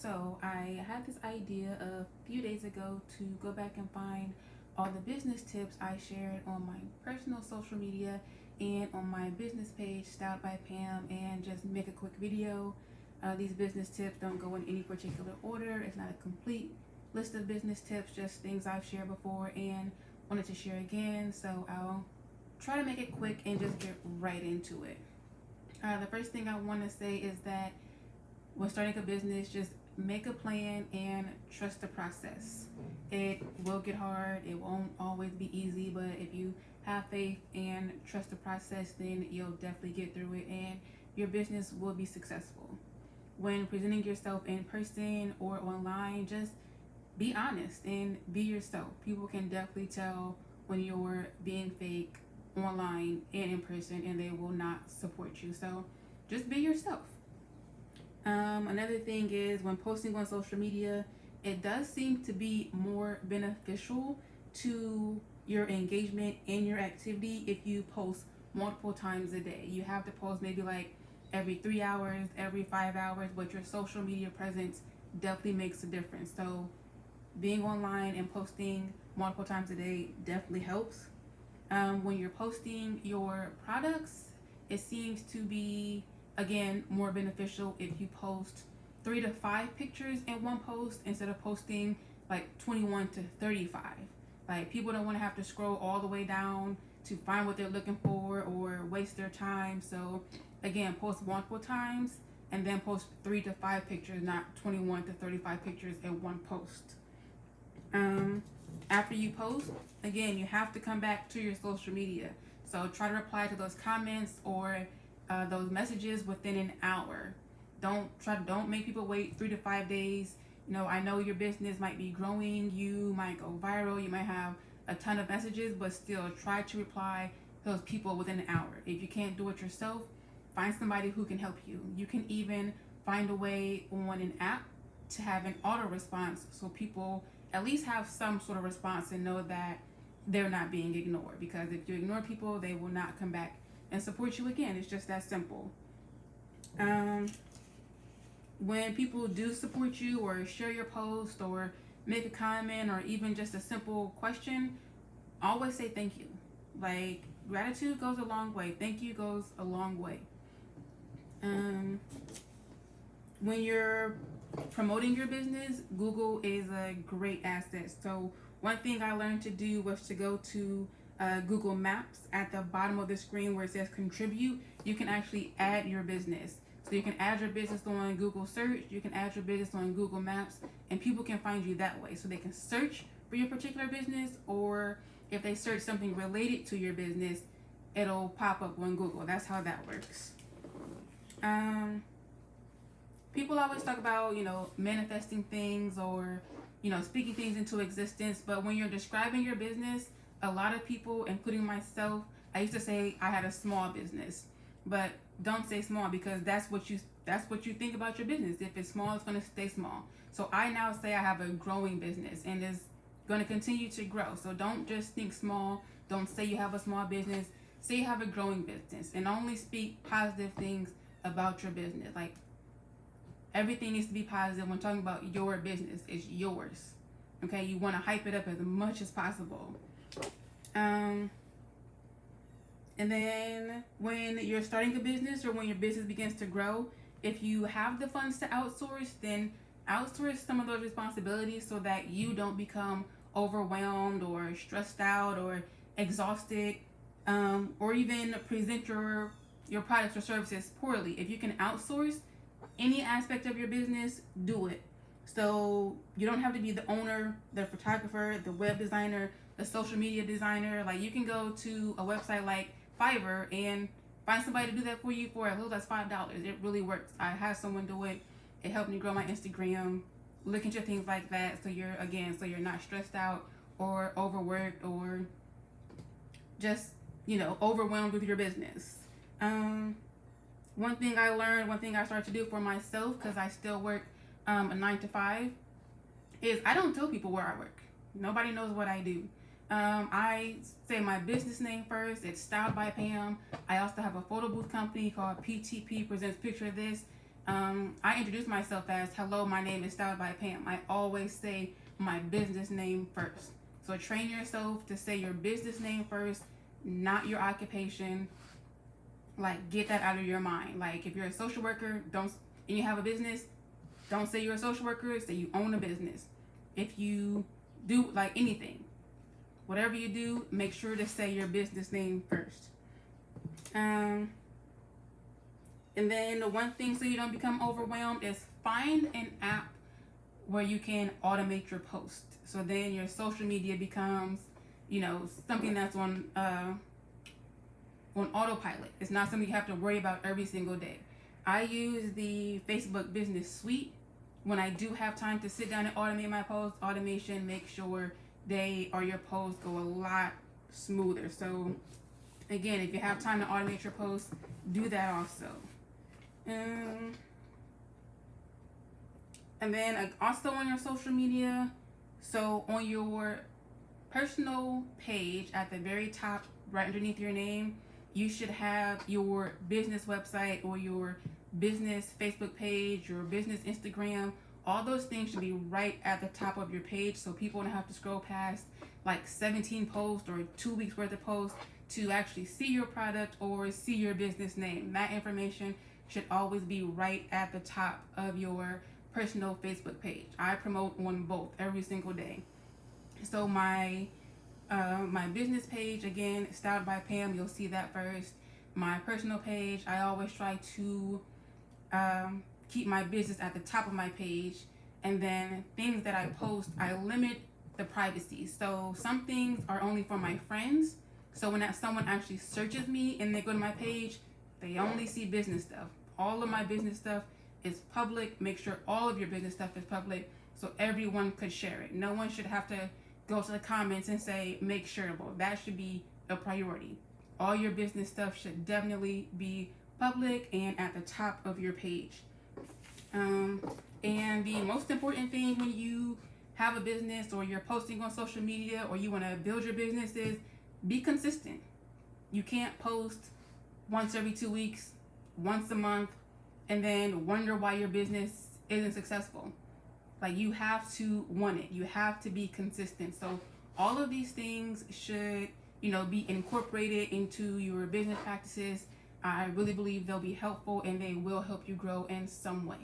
So I had this idea a few days ago to go back and find all the business tips I shared on my personal social media and on my business page, Styled by Pam, and just make a quick video. These business tips don't go in any particular order. It's not a complete list of business tips, just things I've shared before and wanted to share again. So I'll try to make it quick and just get right into it. The first thing I want to say is that when starting a business, just make a plan and trust the process. It will get hard, it won't always be easy, but if you have faith and trust the process, then you'll definitely get through it and your business will be successful. When presenting yourself in person or online, just be honest and be yourself. People can definitely tell when you're being fake online and in person, and they will not support you. So just be yourself. Another thing is when posting on social media, it does seem to be more beneficial to your engagement and your activity if you post multiple times a day. You have to post maybe like every 3 hours, every 5 hours, but your social media presence definitely makes a difference. So being online and posting multiple times a day definitely helps. When you're posting your products, it seems to be, again, more beneficial if you post 3 to 5 pictures in one post instead of posting like 21 to 35. Like, people don't want to have to scroll all the way down to find what they're looking for or waste their time. So again, post multiple times and then post 3 to 5 pictures, not 21 to 35 pictures in one post. After you post, again, you have to come back to your social media. So try to reply to those comments or those messages within an hour. Don't make people wait 3 to 5 days. You know, I know your business might be growing, you might go viral, you might have a ton of messages, but still try to reply to those people within an hour. If you can't do it yourself, find somebody who can help you. You can even find a way on an app to have an auto response so people at least have some sort of response and know that they're not being ignored. Because if you ignore people, they will not come back and support you again. It's just that simple. When people do support you or share your post or make a comment or even just a simple question, always say thank you. Like, gratitude goes a long way. Thank you goes a long way. When you're promoting your business, Google is a great asset. So one thing I learned to do was to go to Google Maps. At the bottom of the screen where it says contribute, you can actually add your business. So you can add your business on Google search, you can add your business on Google Maps, and people can find you that way. So they can search for your particular business, or if they search something related to your business, it'll pop up on Google. That's how that works. People always talk about, manifesting things or, speaking things into existence. But when you're describing your business, a lot of people, including myself, I used to say I had a small business, but don't say small, because that's what you think about your business. If it's small, it's going to stay small. So I now say I have a growing business and it's going to continue to grow. So don't just think small. Don't say you have a small business. Say you have a growing business, and only speak positive things about your business. Like, everything needs to be positive when talking about your business. It's yours. Okay, you want to hype it up as much as possible. And then when you're starting a business or when your business begins to grow, if you have the funds to outsource, then outsource some of those responsibilities so that you don't become overwhelmed or stressed out or exhausted, or even present your products or services poorly. If you can outsource any aspect of your business, do it. So you don't have to be the owner, the photographer, the web designer, the social media designer. Like, you can go to a website like Fiverr and find somebody to do that for you for as little as $5. It really works. I had someone do it. It helped me grow my Instagram. Look into things like that, so you're not stressed out or overworked or just overwhelmed with your business. One thing I started to do for myself, because I still work a 9 to 5, is I don't tell people where I work. Nobody knows what I do. I say my business name first. It's Styled by Pam. I also have a photo booth company called PTP Presents Picture This, I introduce myself as, hello, my name is Styled by Pam. I always say my business name first. So train yourself to say your business name first, not your occupation. Like, get that out of your mind. Like, if you're a social worker, and you have a business, don't say you're a social worker, say you own a business. If you do like anything, whatever you do, make sure to say your business name first. And then the one thing so you don't become overwhelmed is find an app where you can automate your post. So then your social media becomes, something that's on autopilot. It's not something you have to worry about every single day. I use the Facebook Business Suite when I do have time to sit down and automate my posts. Automation makes sure your posts go a lot smoother. So again, if you have time to automate your posts, do that also. And then also on your social media, so on your personal page at the very top, right underneath your name, you should have your business website or your business Facebook page, your business Instagram. All those things should be right at the top of your page, so people don't have to scroll past like 17 posts or 2 weeks worth of posts to actually see your product or see your business name. That information should always be right at the top of your personal Facebook page. I promote on both every single day. So my business page, again, Styled by Pam, you'll see that first. My personal page, I always try to keep my business at the top of my page. And then things that I post, I limit the privacy. So some things are only for my friends. So when someone actually searches me and they go to my page, they only see business stuff. All of my business stuff is public. Make sure all of your business stuff is public so everyone could share it. No one should have to go to the comments and say make shareable. That should be a priority. All your business stuff should definitely be public and at the top of your page. And the most important thing when you have a business or you're posting on social media or you want to build your business is be consistent. You can't post once every 2 weeks, once a month, and then wonder why your business isn't successful. Like, you have to want it. You have to be consistent. So all of these things should, be incorporated into your business practices. I really believe they'll be helpful and they will help you grow in some way.